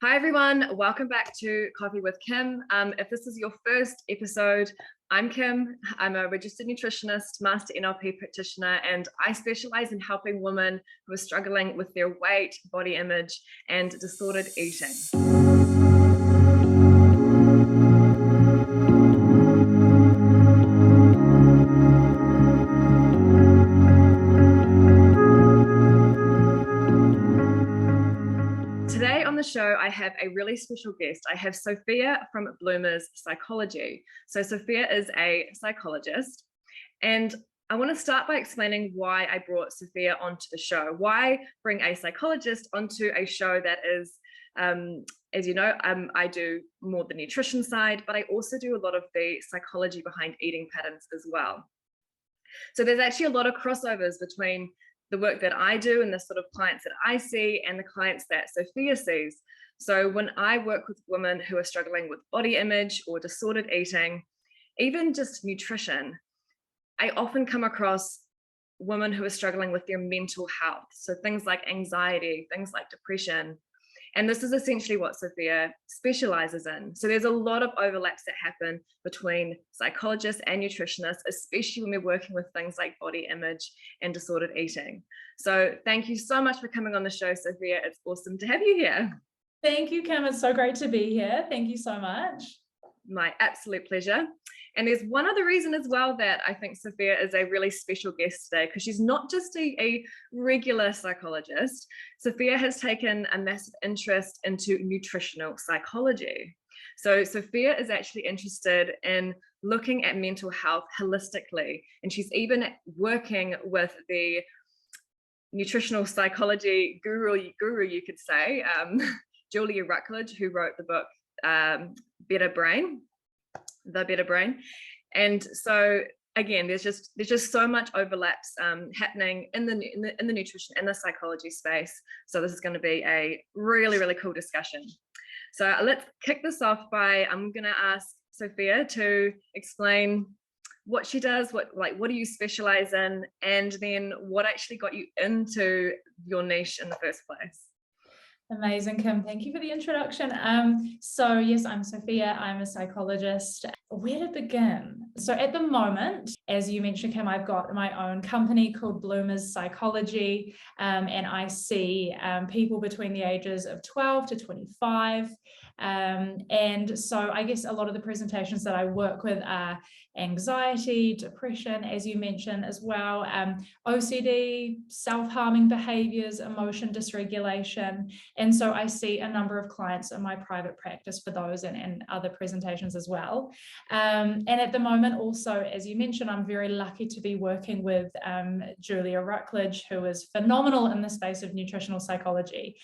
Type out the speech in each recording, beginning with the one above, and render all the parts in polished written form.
Hi everyone, welcome back to Coffee with Kim. If this is your first episode, I'm Kim. I'm a registered nutritionist, Master NLP Practitioner, and I specialize in helping women who are struggling with their weight, body image, and disordered eating. Today on the show, I have a really special guest. I have Sophia from Bloomers Psychology. So Sophia is a psychologist, and I want to start by explaining why I brought Sophia onto the show. Why bring a psychologist onto a show that is, as you know, I do more the nutrition side, but I also do a lot of the psychology behind eating patterns as well. So there's actually a lot of crossovers between the work that I do and the sort of clients that I see and the clients that Sophia sees. So when I work with women who are struggling with body image or disordered eating, even just nutrition, I often come across women who are struggling with their mental health. So things like anxiety, things like depression. And this is essentially what Sophia specializes in. So there's a lot of overlaps that happen between psychologists and nutritionists, especially when we're working with things like body image and disordered eating. So thank you so much for coming on the show, Sophia. It's awesome to have you here. Thank you, Kim. It's so great to be here. Thank you so much. My absolute pleasure. And there's one other reason as well that I think Sophia is a really special guest today, because she's not just a regular psychologist. Sophia has taken a massive interest into nutritional psychology. So Sophia is actually interested in looking at mental health holistically, and she's even working with the nutritional psychology guru, you could say, Julia Rutledge, who wrote the book The Better Brain. And so again, there's just so much overlaps happening in the nutrition and the psychology space. So this is going to be a really, really cool discussion. So let's kick this off by, I'm going to ask Sophia to explain what she does, what do you specialize in, and then what actually got you into your niche in the first place. Amazing, Kim. Thank you for the introduction. So yes, I'm Sophia. I'm a psychologist. Where to begin? So at the moment, as you mentioned, Kim, I've got my own company called Bloomers Psychology, and I see people between the ages of 12 to 25. And so I guess a lot of the presentations that I work with are anxiety, depression, as you mentioned as well, OCD, self-harming behaviors, emotion dysregulation. And so I see a number of clients in my private practice for those and other presentations as well. And at the moment also, as you mentioned, I'm very lucky to be working with Julia Rutledge, who is phenomenal in the space of nutritional psychology.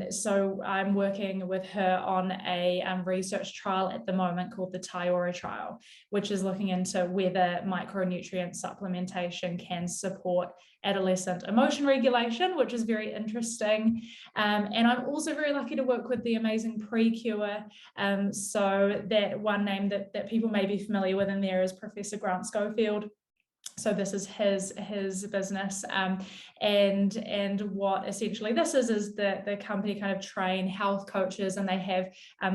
So I'm working with her on a research trial at the moment called the Tyora trial, which is looking into whether micronutrient supplementation can support adolescent emotion regulation, which is very interesting. And I'm also very lucky to work with the amazing Precure. So that one name that people may be familiar with in there is Professor Grant Schofield. So this is his business, and what essentially this is the company kind of train health coaches, and they have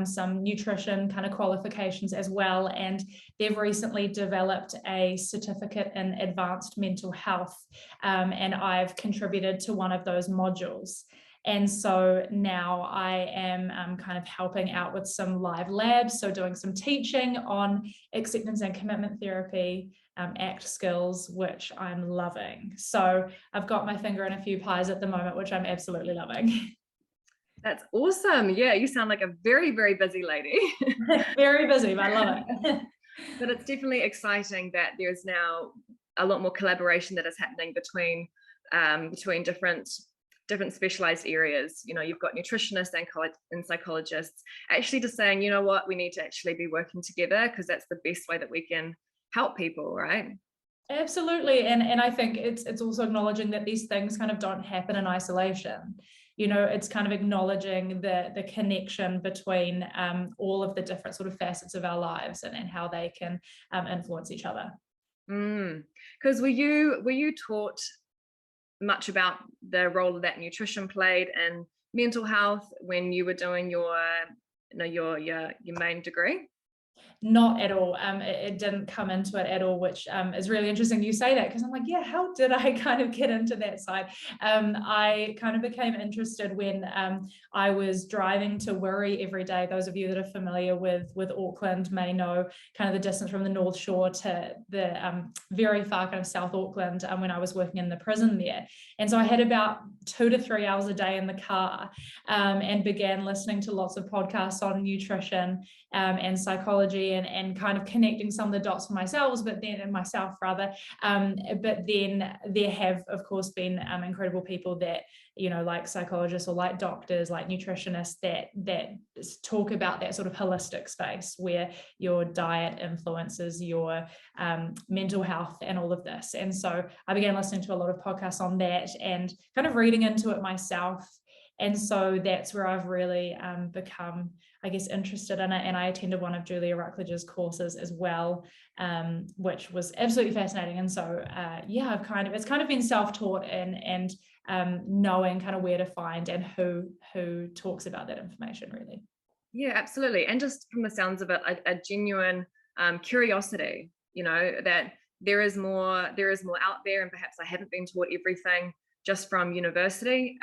some nutrition kind of qualifications as well. And they've recently developed a certificate in advanced mental health, and I've contributed to one of those modules. And so now I am kind of helping out with some live labs, so doing some teaching on acceptance and commitment therapy, ACT skills, which I'm loving. So I've got my finger in a few pies at the moment, which I'm absolutely loving. That's awesome. Yeah, you sound like a very, very busy lady. Very busy, but I love it. But it's definitely exciting that there's now a lot more collaboration that is happening between different specialized areas. You know, you've got nutritionists and psychologists actually just saying, you know what, we need to actually be working together because that's the best way that we can help people, right? Absolutely. And I think it's also acknowledging that these things kind of don't happen in isolation. You know, it's kind of acknowledging the connection between all of the different sort of facets of our lives and how they can influence each other. Because were you taught much about the role that nutrition played in mental health when you were doing your main degree? Not at all. It didn't come into it at all, which is really interesting you say that, because I'm like, yeah, how did I kind of get into that side? I kind of became interested when I was driving to Wirri every day. Those of you that are familiar with Auckland may know kind of the distance from the North Shore to the very far kind of South Auckland when I was working in the prison there. And so I had about 2 to 3 hours a day in the car and began listening to lots of podcasts on nutrition and psychology and kind of connecting some of the dots for myself, but then there have, of course, been incredible people that, you know, like psychologists or like doctors, like nutritionists that talk about that sort of holistic space where your diet influences your mental health and all of this. And so I began listening to a lot of podcasts on that and kind of reading into it myself. And so that's where I've really become, I guess, interested in it. And I attended one of Julia Ruckledge's courses as well, which was absolutely fascinating. And so, it's kind of been self-taught and knowing kind of where to find and who talks about that information, really. Yeah, absolutely. And just from the sounds of it, a genuine curiosity, you know, that there is more out there, and perhaps I haven't been taught everything just from university.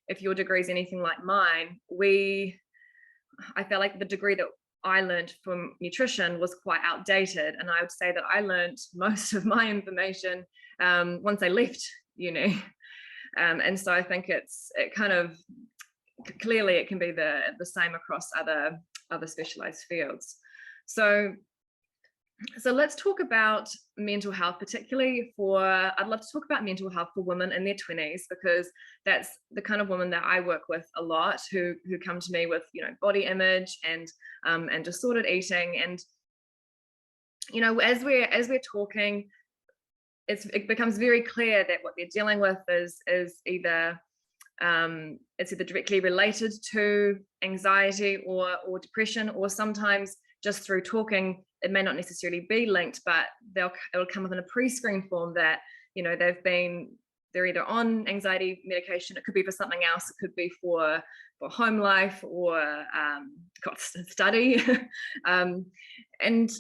If your degree is anything like mine, I felt like the degree that I learned from nutrition was quite outdated. And I would say that I learned most of my information once I left uni. And so I think it kind of, clearly it can be the same across other specialized fields. So let's talk about mental health, particularly I'd love to talk about mental health for women in their 20s, because that's the kind of women that I work with a lot, who come to me with, you know, body image and disordered eating. And, you know, as we're talking, it becomes very clear that what they're dealing with is either it's either directly related to anxiety or depression, or sometimes just through talking, it may not necessarily be linked, but it'll come within a pre-screen form that, you know, they're either on anxiety medication. It could be for something else. It could be for home life or study. And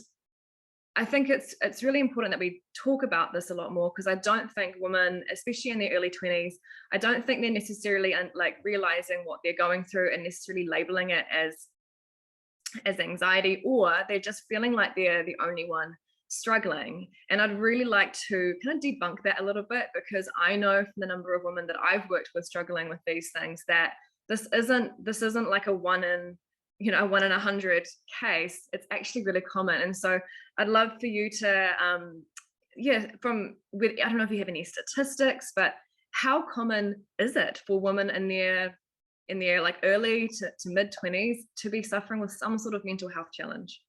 I think it's really important that we talk about this a lot more, because I don't think women, especially in their early 20s, I don't think they're necessarily like realizing what they're going through and necessarily labeling it as anxiety, or they're just feeling like they're the only one struggling. And I'd really like to kind of debunk that a little bit, because I know from the number of women that I've worked with struggling with these things that this isn't like a 1 in 100 case. It's actually really common. And so I'd love for you to I don't know if you have any statistics, but how common is it for women in their like early to mid 20s to be suffering with some sort of mental health challenge?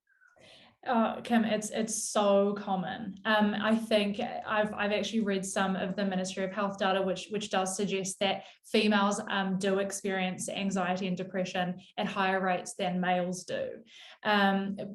Kim, it's so common. I think I've actually read some of the Ministry of Health data, which does suggest that females do experience anxiety and depression at higher rates than males do.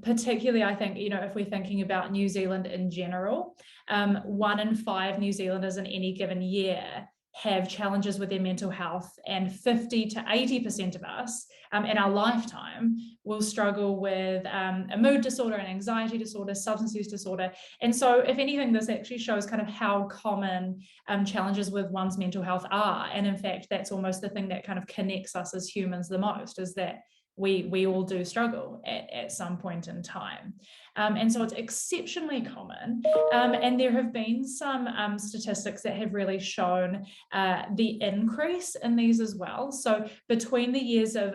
Particularly, I think, you know, if we're thinking about New Zealand in general, 1 in 5 New Zealanders in any given year have challenges with their mental health, and 50 to 80% of us in our lifetime will struggle with a mood disorder, an anxiety disorder, substance use disorder. And so if anything, this actually shows kind of how common challenges with one's mental health are. And in fact, that's almost the thing that kind of connects us as humans the most, is that we all do struggle at some point in time. And so it's exceptionally common. And there have been some statistics that have really shown the increase in these as well. So between the years of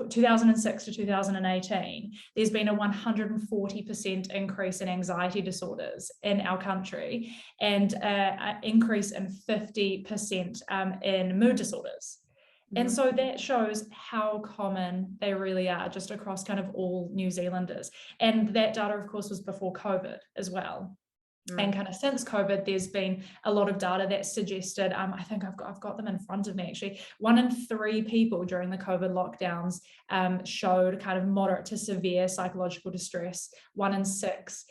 2006 to 2018, there's been a 140% increase in anxiety disorders in our country, and an increase in 50% in mood disorders. And so that shows how common they really are just across kind of all New Zealanders. And that data, of course, was before COVID as well. And kind of since COVID, there's been a lot of data that suggested, I think I've got them in front of me actually, 1 in 3 people during the COVID lockdowns showed kind of moderate to severe psychological distress. 1 in 6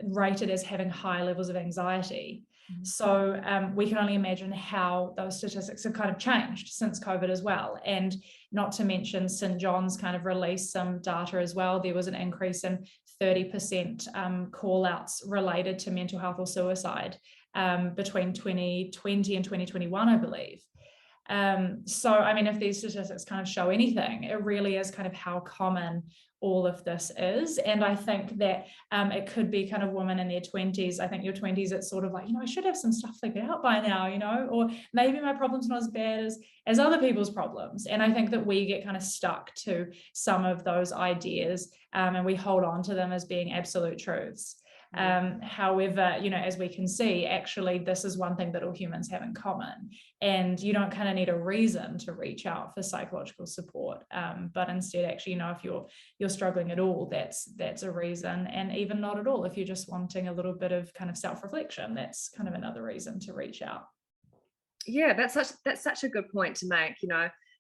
rated as having high levels of anxiety. So we can only imagine how those statistics have kind of changed since COVID as well. And not to mention St. John's kind of released some data as well. There was an increase in 30% call outs related to mental health or suicide between 2020 and 2021, I believe. So, I mean, if these statistics kind of show anything, it really is kind of how common all of this is. And I think that it could be kind of women in their 20s. I think your 20s, it's sort of like, I should have some stuff figured out by now, or maybe my problem's not as bad as other people's problems. And I think that we get kind of stuck to some of those ideas and we hold on to them as being absolute truths. However, as we can see, actually, this is one thing that all humans have in common. And you don't kind of need a reason to reach out for psychological support. But instead, actually, if you're struggling at all, that's a reason. And even not at all, if you're just wanting a little bit of kind of self-reflection, that's kind of another reason to reach out. Yeah, that's such a good point to make,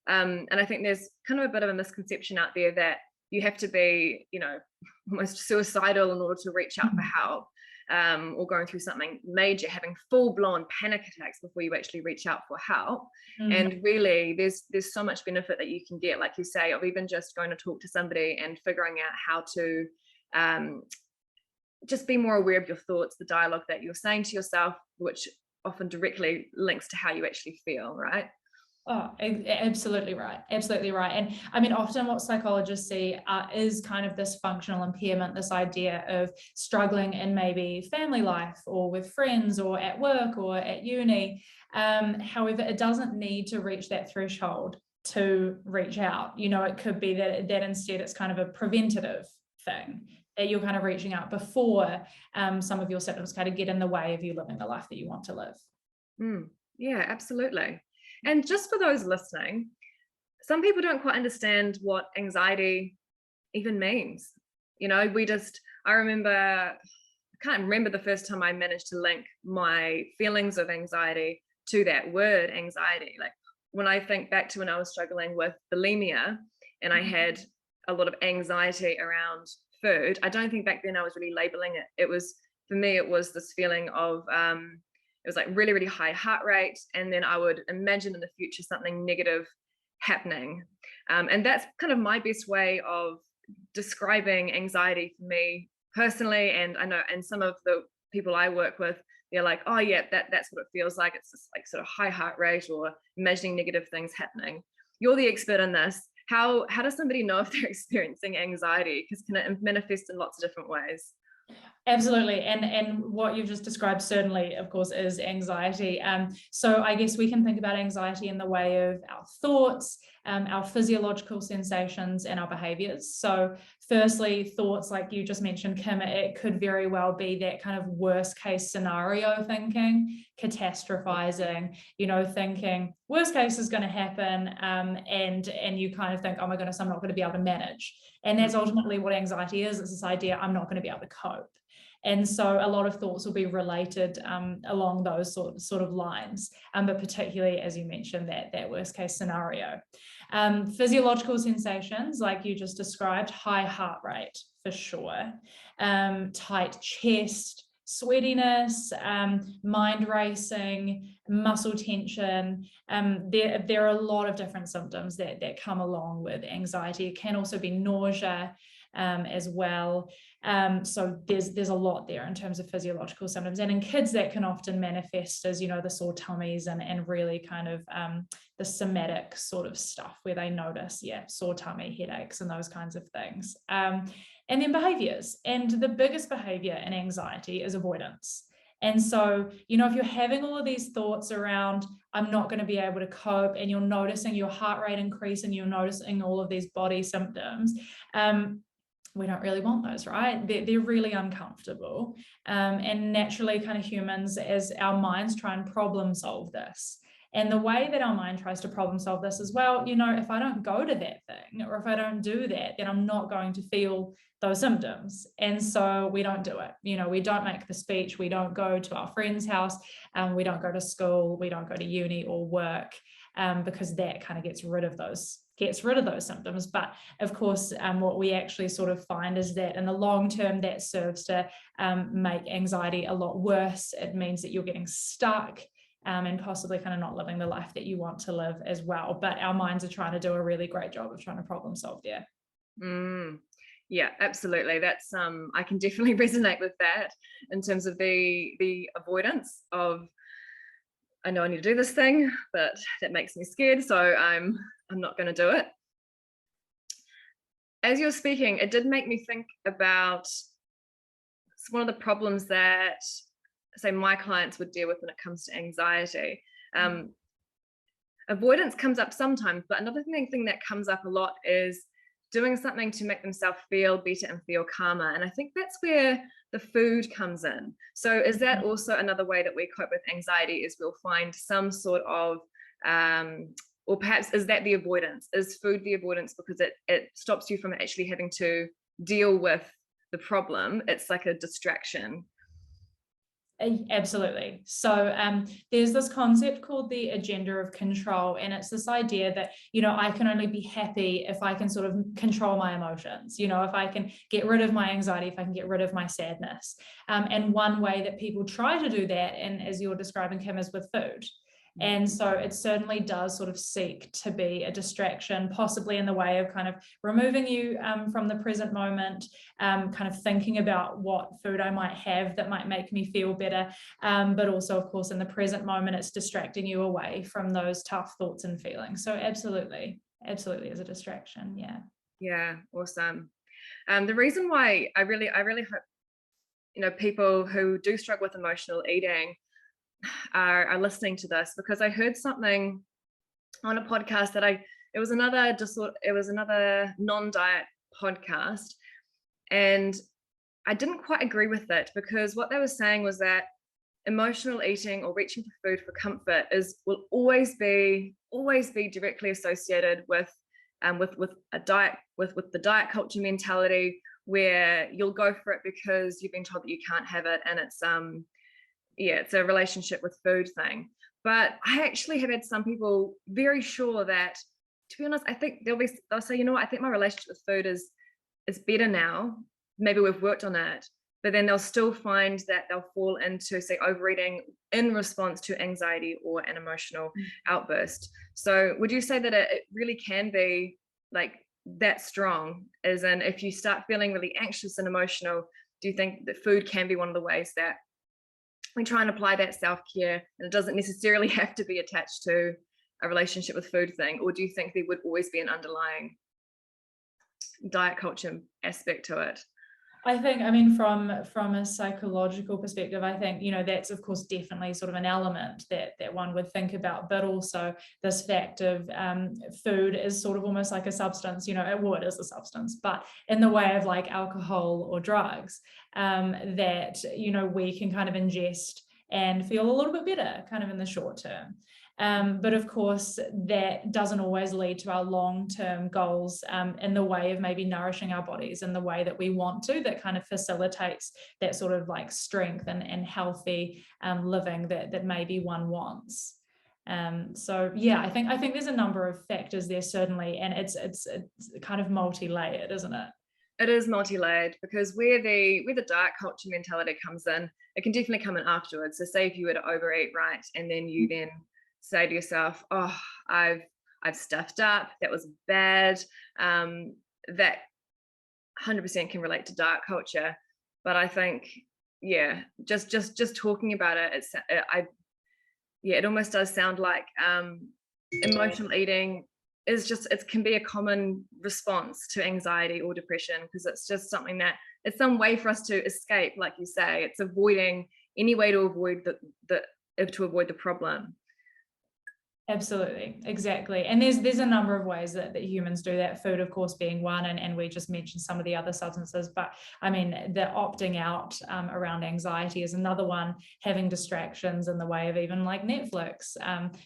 and I think there's kind of a bit of a misconception out there that you have to be, almost suicidal in order to reach out for help, or going through something major, having full-blown panic attacks before you actually reach out for help. And really, there's so much benefit that you can get, like you say, of even just going to talk to somebody and figuring out how to just be more aware of your thoughts, the dialogue that you're saying to yourself, which often directly links to how you actually feel, right? Oh, absolutely right. Absolutely right. And I mean, often what psychologists see is kind of this functional impairment, this idea of struggling in maybe family life or with friends or at work or at uni. However, it doesn't need to reach that threshold to reach out. It could be that instead it's kind of a preventative thing, that you're kind of reaching out before some of your symptoms kind of get in the way of you living the life that you want to live. Yeah, absolutely. And just for those listening, some people don't quite understand what anxiety even means. I can't remember the first time I managed to link my feelings of anxiety to that word anxiety. Like when I think back to when I was struggling with bulimia and I had a lot of anxiety around food, I don't think back then I was really labeling it. For me, it was this feeling of, it was like really, really high heart rate. And then I would imagine in the future something negative happening. And that's kind of my best way of describing anxiety for me personally. And I know, and some of the people I work with, they're like, oh yeah, that's what it feels like. It's just like sort of high heart rate or imagining negative things happening. You're the expert in this. How does somebody know if they're experiencing anxiety? Because can it manifest in lots of different ways? Absolutely. And what you've just described certainly, of course, is anxiety. So I guess we can think about anxiety in the way of our thoughts, our physiological sensations, and our behaviors. So firstly, thoughts like you just mentioned, Kim, it could very well be that kind of worst case scenario thinking, catastrophizing, thinking worst case is going to happen. And you kind of think, oh my goodness, I'm not going to be able to manage. And that's ultimately what anxiety is. It's this idea, I'm not going to be able to cope. And so a lot of thoughts will be related along those sort of lines, but particularly, as you mentioned, that worst case scenario. Physiological sensations, like you just described, high heart rate for sure, tight chest, sweatiness, mind racing, muscle tension. There are a lot of different symptoms that come along with anxiety. It can also be nausea as well. So there's a lot there in terms of physiological symptoms. And in kids, that can often manifest as, the sore tummies and really kind of the somatic sort of stuff where they notice, sore tummy, headaches, and those kinds of things. And then behaviors. And the biggest behavior in anxiety is avoidance. And so, if you're having all of these thoughts around, I'm not going to be able to cope, and you're noticing your heart rate increase and you're noticing all of these body symptoms, we don't really want those, right? They're really uncomfortable. And naturally, kind of humans, as our minds try and problem solve this. And the way that our mind tries to problem solve this as well, if I don't go to that thing, or if I don't do that, then I'm not going to feel those symptoms. And so we don't do it. We don't make the speech. We don't go to our friend's house. We don't go to school. We don't go to uni or work, because that kind of gets rid of those gets rid of those symptoms. But of course, what we actually sort of find is that in the long term, that serves to make anxiety a lot worse. It means that you're getting stuck and possibly kind of not living the life that you want to live as well. But our minds are trying to do a really great job of trying to problem solve there. Yeah, absolutely. That's I can definitely resonate with that in terms of the avoidance of, I know I need to do this thing, but that makes me scared, so I'm not going to do it. As you're speaking, it did make me think about one of the problems that, say, my clients would deal with when it comes to anxiety. Avoidance comes up sometimes, but another thing that comes up a lot is doing something to make themselves feel better and feel calmer. And I think that's where the food comes in. So is that also another way that we cope with anxiety, is we'll find some sort of, or perhaps is that the avoidance? Is food the avoidance because it stops you from actually having to deal with the problem? It's like a distraction. Absolutely. So there's this concept called the agenda of control, and it's this idea that, I can only be happy if I can sort of control my emotions, if I can get rid of my anxiety, if I can get rid of my sadness. And one way that people try to do that, and as you're describing, Kim, is with food. And so it certainly does sort of seek to be a distraction, possibly in the way of kind of removing you from the present moment, kind of thinking about what food I might have that might make me feel better. But also, of course, in the present moment, it's distracting you away from those tough thoughts and feelings. So absolutely is a distraction. Yeah. Yeah, awesome. The reason why I really hope, people who do struggle with emotional eating are listening to this, because I heard something on a podcast that it was another non-diet podcast, and I didn't quite agree with it, because what they were saying was that emotional eating or reaching for food for comfort will always be directly associated with a diet, with the diet culture mentality, where you'll go for it because you've been told that you can't have it, and it's a relationship with food thing. But I actually have had some people very sure that, to be honest, I think they'll say, I think my relationship with food is better now. Maybe we've worked on it, but then they'll still find that they'll fall into, say, overeating in response to anxiety or an emotional outburst. So would you say that it really can be like that strong, as in, if you start feeling really anxious and emotional, do you think that food can be one of the ways that we try and apply that self-care, and it doesn't necessarily have to be attached to a relationship with food thing? Or do you think there would always be an underlying diet culture aspect to it? I think, from a psychological perspective, I think, that's of course definitely sort of an element that one would think about, but also this fact of food is sort of almost like a substance, it is a substance, but in the way of like alcohol or drugs, that, we can kind of ingest and feel a little bit better kind of in the short term. But of course, that doesn't always lead to our long-term goals in the way of maybe nourishing our bodies in the way that we want to, that kind of facilitates that sort of like strength and healthy living that maybe one wants. So yeah, I think there's a number of factors there, certainly, and it's kind of multi-layered, isn't it? It is multi-layered, because where the diet culture mentality comes in, it can definitely come in afterwards. So say if you were to overeat, right, and then you then say to yourself, oh, I've stuffed up, that was bad, that 100% can relate to diet culture. But I think, just talking about it, it almost does sound like emotional eating is it can be a common response to anxiety or depression, because it's just something that it's some way for us to escape, like you say. It's avoiding any way to avoid the problem. Absolutely, exactly. And there's a number of ways that humans do that, food of course being one, and we just mentioned some of the other substances, but the opting out around anxiety is another one, having distractions in the way of even like Netflix.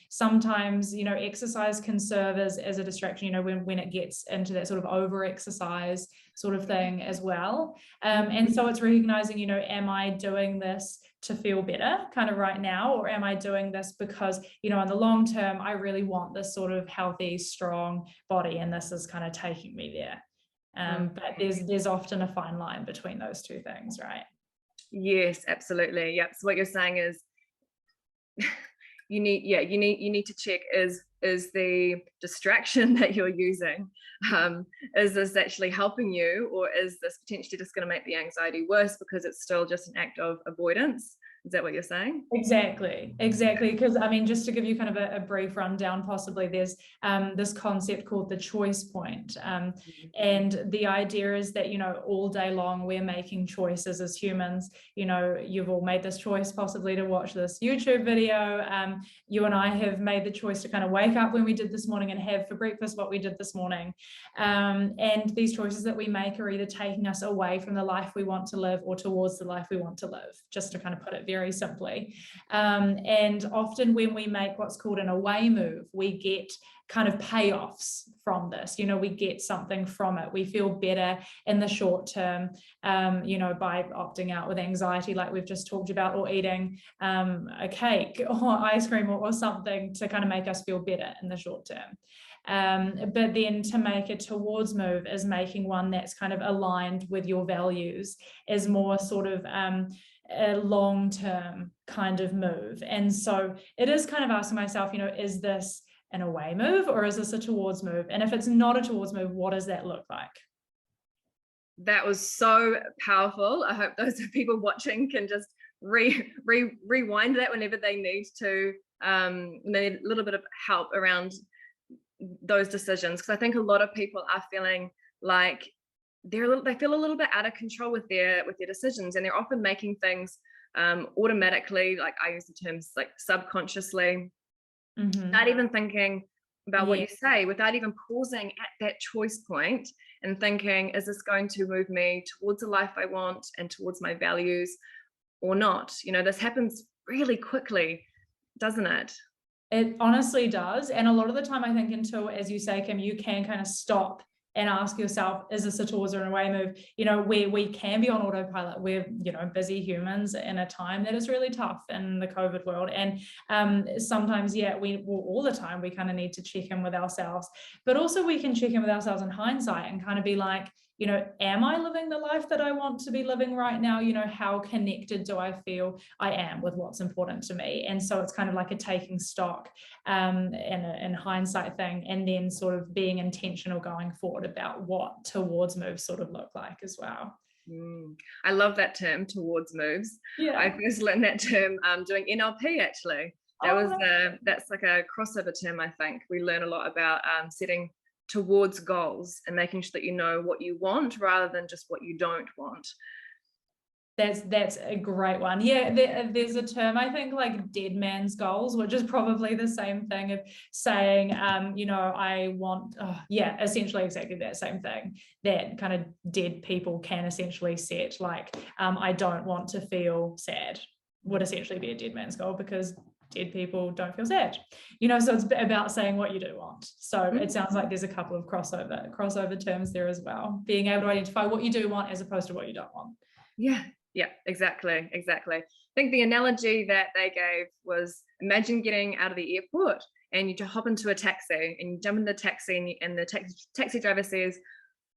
Sometimes, exercise can serve as a distraction, when it gets into that sort of over exercise sort of thing as well. And so it's recognizing, am I doing this to feel better kind of right now? Or am I doing this because, in the long term, I really want this sort of healthy, strong body, and this is kind of taking me there? But there's often a fine line between those two things, right? Yes, absolutely. Yep. So what you're saying is you need to check, is the distraction that you're using, is this actually helping you, or is this potentially just going to make the anxiety worse because it's still just an act of avoidance? Is that what you're saying? Exactly. Because just to give you kind of a brief rundown, possibly there's this concept called the choice point. And the idea is that, all day long we're making choices as humans. You've all made this choice possibly to watch this YouTube video. You and I have made the choice to kind of wake up when we did this morning and have for breakfast what we did this morning. And these choices that we make are either taking us away from the life we want to live or towards the life we want to live, just to kind of put it very simply. And often when we make what's called an away move, we get kind of payoffs from this. We get something from it. We feel better in the short term, by opting out with anxiety, like we've just talked about, or eating a cake or ice cream or something to kind of make us feel better in the short term. But then to make a towards move is making one that's kind of aligned with your values, is more sort of a long-term kind of move. And so it is kind of asking myself, is this an away move or is this a towards move? And if it's not a towards move, what does that look like? That was so powerful. I hope those people watching can just rewind that whenever they need to, need a little bit of help around those decisions. Because I think a lot of people are feeling like they feel a little bit out of control with their decisions, and they're often making things automatically, like I use the terms like subconsciously, without even thinking about what you say, without even pausing at that choice point and thinking, is this going to move me towards the life I want and towards my values or not? This happens really quickly, doesn't it? It honestly does. And a lot of the time, I think, until, as you say, Kim, you can kind of stop and ask yourself, is this a towards or an away move? We can be on autopilot. We're, busy humans in a time that is really tough in the COVID world. And sometimes, all the time, we kind of need to check in with ourselves. But also we can check in with ourselves in hindsight and kind of be like, am I living the life that I want to be living right now? How connected do I feel I am with what's important to me? And so it's kind of like a taking stock and hindsight thing, and then sort of being intentional going forward about what towards moves sort of look like as well. I love that term, towards moves. Yeah. I first learned that term doing NLP, actually. That's like a crossover term. I think we learn a lot about setting towards goals and making sure that you know what you want rather than just what you don't want. That's a great one. Yeah, there's a term, I think, like dead man's goals, which is probably the same thing of saying, I want, essentially exactly that same thing that kind of dead people can essentially set. Like, I don't want to feel sad would essentially be a dead man's goal, because dead people don't feel sad, so it's about saying what you do want. So it sounds like there's a couple of crossover terms there as well, being able to identify what you do want as opposed to what you don't want. Yeah, exactly. I think the analogy that they gave was, imagine getting out of the airport and you just hop into a taxi and you jump in the taxi and the taxi driver says,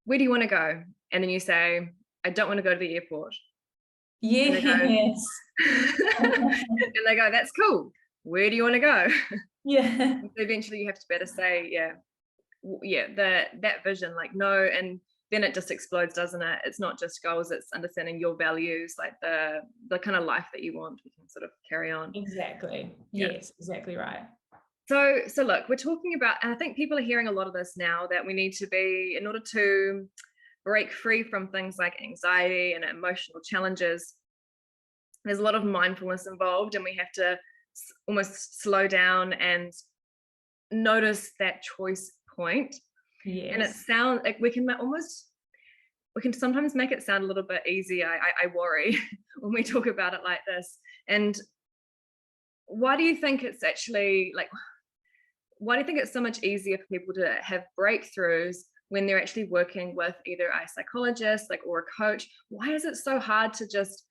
where do you want to go? And then you say, I don't want to go to the airport. Yes. And they go, that's cool. Where do you want to go? Yeah. Eventually you have to better say, that vision, like, no. And then it just explodes, doesn't it? It's not just goals, it's understanding your values, like the kind of life that you want, we can sort of carry on. Exactly. Yes, exactly right. So look, we're talking about, and I think people are hearing a lot of this now, that we need to be, in order to break free from things like anxiety and emotional challenges, there's a lot of mindfulness involved, and we have to almost slow down and notice that choice point. Yes. And it sounds like we can sometimes make it sound a little bit easy. I worry when we talk about it like this. And why do you think it's actually like, why do you think it's so much easier for people to have breakthroughs when they're actually working with either a psychologist, or a coach? Why is it so hard to just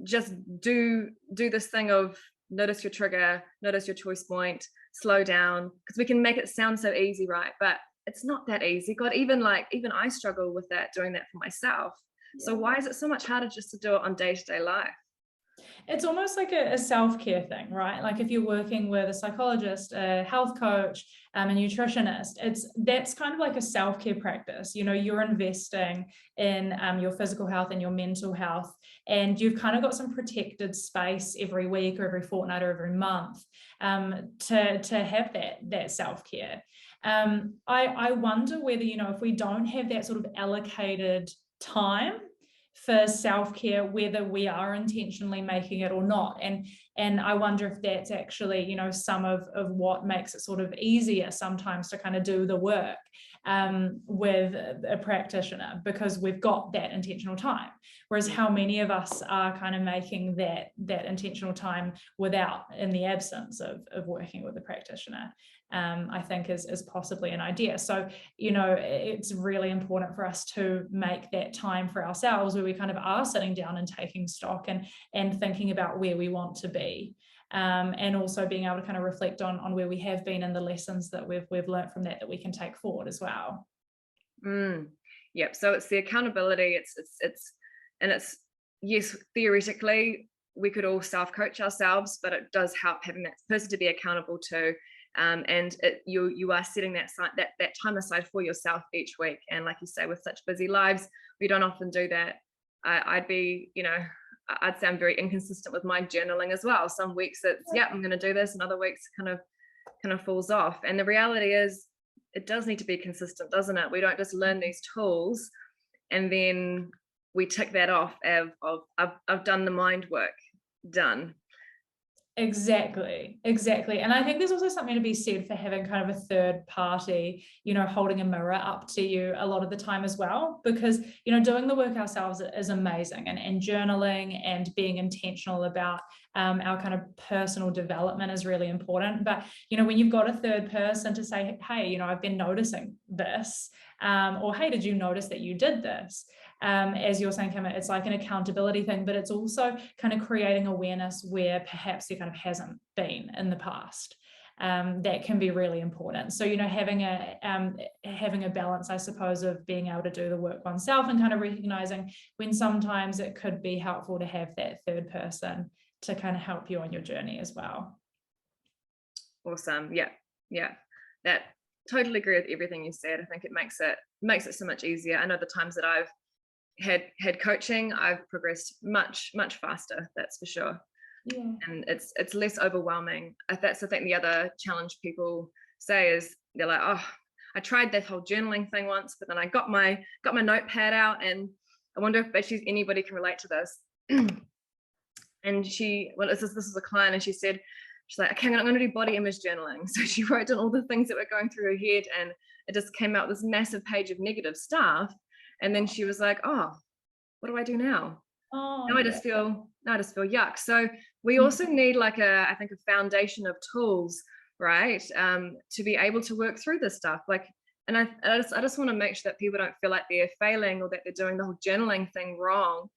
just do this thing of notice your trigger, notice your choice point, slow down, because we can make it sound so easy, right? But it's not that easy. God, even I struggle with that, doing that for myself. Yeah. So why is it so much harder just to do it on day-to-day life? It's almost like a self-care thing, right? Like if you're working with a psychologist, a health coach, a nutritionist, that's kind of like a self-care practice. You know, you're investing in your physical health and your mental health, and you've kind of got some protected space every week or every fortnight or every month to have that self-care. I wonder whether, you know, if we don't have that sort of allocated time for self-care, whether we are intentionally making it or not. And I wonder if that's actually, you know, some of what makes it sort of easier sometimes to kind of do the work with a practitioner, because we've got that intentional time. Whereas how many of us are kind of making that intentional time without, in the absence of working with a practitioner, I think is possibly an idea. So, you know, it's really important for us to make that time for ourselves where we kind of are sitting down and taking stock and thinking about where we want to be. And also being able to kind of reflect on where we have been and the lessons that we've learned from that we can take forward as well. Yep. So it's the accountability. It's yes, theoretically we could all self-coach ourselves, but it does help having that person to be accountable to. And you are setting that time aside for yourself each week. And like you say, with such busy lives, we don't often do that. I'd say I'm very inconsistent with my journaling as well. Some weeks it's, I'm going to do this, and other weeks kind of falls off. And the reality is, it does need to be consistent, doesn't it? We don't just learn these tools and then we tick that off of I've done the mind work, done. Exactly. And I think there's also something to be said for having kind of a third party, you know, holding a mirror up to you a lot of the time as well, because, you know, doing the work ourselves is amazing, and journaling and being intentional about our kind of personal development is really important. But, you know, when you've got a third person to say, hey, you know, I've been noticing this, or hey, did you notice that you did this? As you're saying, Kim, it's like an accountability thing, but it's also kind of creating awareness where perhaps there kind of hasn't been in the past. That can be really important. So, you know, having a balance, I suppose, of being able to do the work oneself and kind of recognizing when sometimes it could be helpful to have that third person to kind of help you on your journey as well. Awesome. Yeah. That totally agree with everything you said. I think it makes it so much easier. I know the times that I've had coaching, I've progressed much faster, that's for sure. Yeah. And it's less overwhelming. That's, I think, the other challenge people say is they're like, oh, I tried that whole journaling thing once, but then I got my notepad out, and I wonder if actually anybody can relate to this. And this is a client, and she's like, okay, I'm going to do body image journaling. So she wrote down all the things that were going through her head, and it just came out this massive page of negative stuff. And then she was like, oh, what do I do now? Now I just feel yuck. So we also need I think a foundation of tools, right? To be able to work through this stuff. And I just want to make sure that people don't feel like they're failing or that they're doing the whole journaling thing wrong.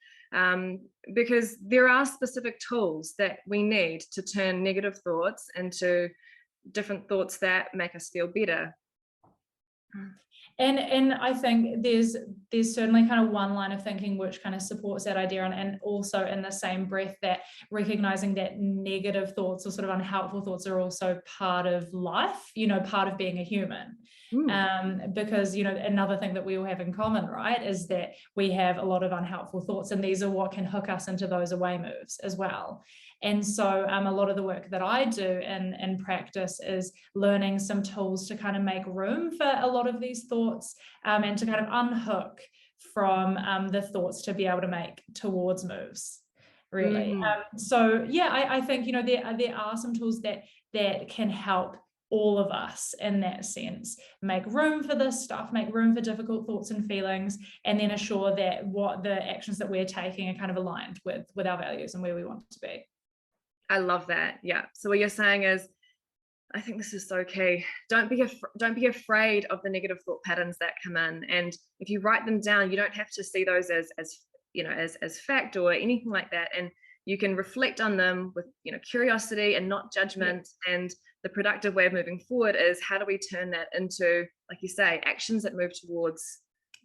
Because there are specific tools that we need to turn negative thoughts into different thoughts that make us feel better. And I think there's certainly kind of one line of thinking which kind of supports that idea, and also in the same breath that recognizing that negative thoughts or sort of unhelpful thoughts are also part of life, you know, part of being a human. Because, you know, another thing that we all have in common, right, is that we have a lot of unhelpful thoughts, and these are what can hook us into those away moves as well. And so a lot of the work that I do in practice is learning some tools to kind of make room for a lot of these thoughts, and to kind of unhook from the thoughts to be able to make towards moves, really. So yeah, I think, you know, there are some tools that can help all of us in that sense, make room for this stuff, make room for difficult thoughts and feelings, and then assure that what the actions that we're taking are kind of aligned with our values and where we want to be. I love that. Yeah. So what you're saying is, I think this is so key. Don't be afraid of the negative thought patterns that come in. And if you write them down, you don't have to see those as as fact or anything like that, and you can reflect on them with curiosity and not judgment. And the productive way of moving forward is, how do we turn that into, like you say, actions that move towards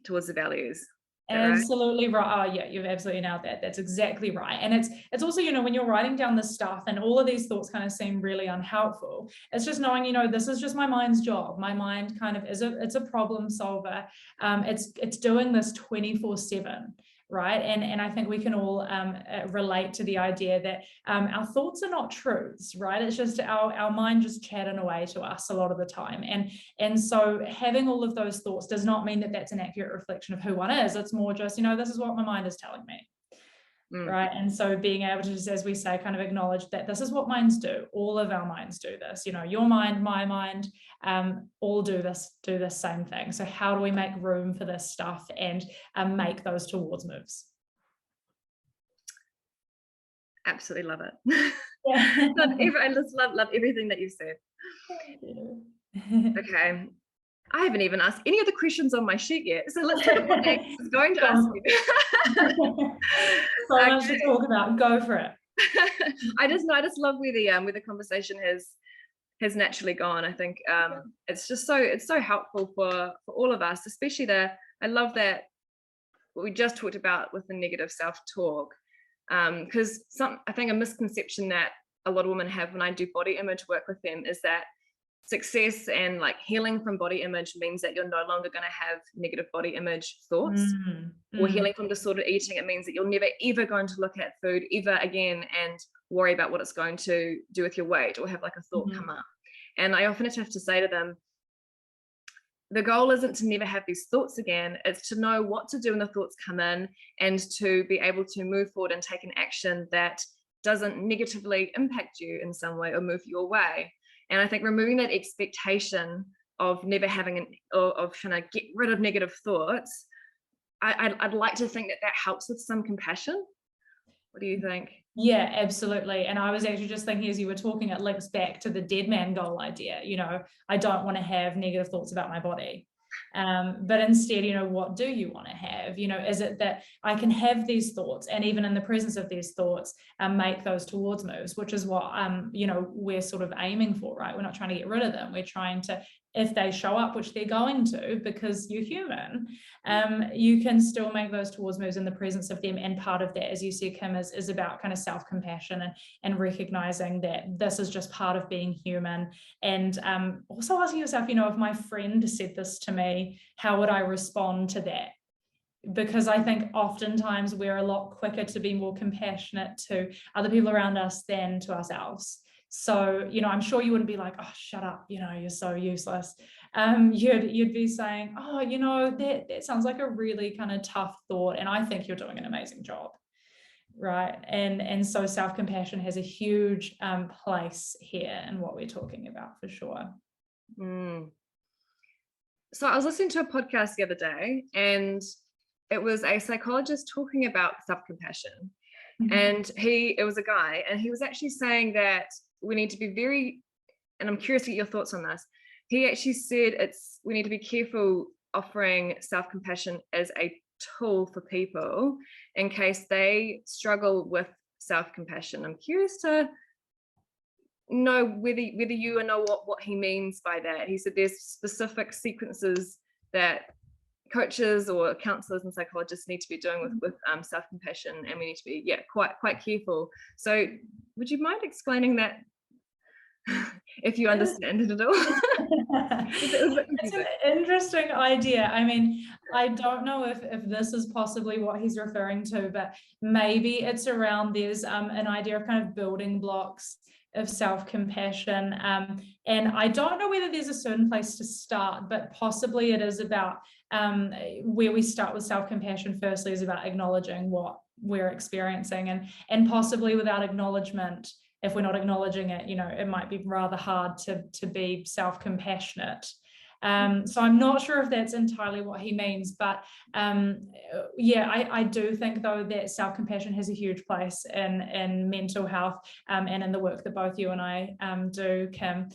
the values? Absolutely right. Oh yeah, you've absolutely nailed that. That's exactly right. And it's also, when you're writing down this stuff and all of these thoughts kind of seem really unhelpful, it's just knowing, this is just my mind's job. My mind kind of it's a problem solver. It's doing this 24/7. Right. And I think we can all relate to the idea that our thoughts are not truths, right? It's just our mind just chatting away to us a lot of the time. And so having all of those thoughts does not mean that that's an accurate reflection of who one is. It's more just, this is what my mind is telling me. Right. And so being able to just, as we say, kind of acknowledge that this is what minds do. All of our minds do this, your mind, my mind, all do this same thing. So how do we make room for this stuff and make those towards moves? Absolutely love it. Yeah. I just love everything that you've said. Thank you. Okay. I haven't even asked any of the questions on my sheet yet, so let's look at what I was going to ask you. So much to talk about. Go for it. I just love where the conversation has naturally gone. I think it's so helpful for all of us, especially I love that what we just talked about with the negative self-talk, because I think a misconception that a lot of women have when I do body image work with them is that success and like healing from body image means that you're no longer going to have negative body image thoughts. Or healing from disordered eating, it means that you're never ever going to look at food ever again and worry about what it's going to do with your weight or have like a thought come up. And I often have to say to them, the goal isn't to never have these thoughts again. It's to know what to do when the thoughts come in and to be able to move forward and take an action that doesn't negatively impact you in some way or move your way. And I think removing that expectation of never having of trying to get rid of negative thoughts, I'd like to think that helps with some compassion. What do you think? Yeah, absolutely. And I was actually just thinking as you were talking, it links back to the dead man goal idea. I don't want to have negative thoughts about my body. But instead, what do you want to have? Is it that I can have these thoughts and even in the presence of these thoughts, make those towards moves, which is what, we're sort of aiming for, right? We're not trying to get rid of them. We're trying to, if they show up, which they're going to, because you're human, you can still make those towards moves in the presence of them. And part of that, as you said, Kim, is about kind of self-compassion and recognizing that this is just part of being human. And also asking yourself, if my friend said this to me, how would I respond to that? Because I think oftentimes we're a lot quicker to be more compassionate to other people around us than to ourselves. So, I'm sure you wouldn't be like, oh, shut up, you're so useless. You'd be saying, oh, that sounds like a really kind of tough thought. And I think you're doing an amazing job. Right. And so self-compassion has a huge place here in what we're talking about, for sure. So I was listening to a podcast the other day, and it was a psychologist talking about self-compassion. And it was a guy, and he was actually saying that we need to be very, and I'm curious to get your thoughts on this. He actually said we need to be careful offering self-compassion as a tool for people in case they struggle with self-compassion. I'm curious to know whether you know what he means by that. He said there's specific sequences that coaches or counselors and psychologists need to be doing with self-compassion, and we need to be quite careful. So would you mind explaining that if you understand it at all? It's an interesting idea. I mean, I don't know if this is possibly what he's referring to, but maybe it's around there's an idea of kind of building blocks of self-compassion. And I don't know whether there's a certain place to start, but possibly it is about where we start with self-compassion firstly is about acknowledging what we're experiencing, and possibly without acknowledgement, if we're not acknowledging it, it might be rather hard to be self-compassionate. So I'm not sure if that's entirely what he means, but yeah, I do think though that self-compassion has a huge place in mental health, and in the work that both you and I do, Kim.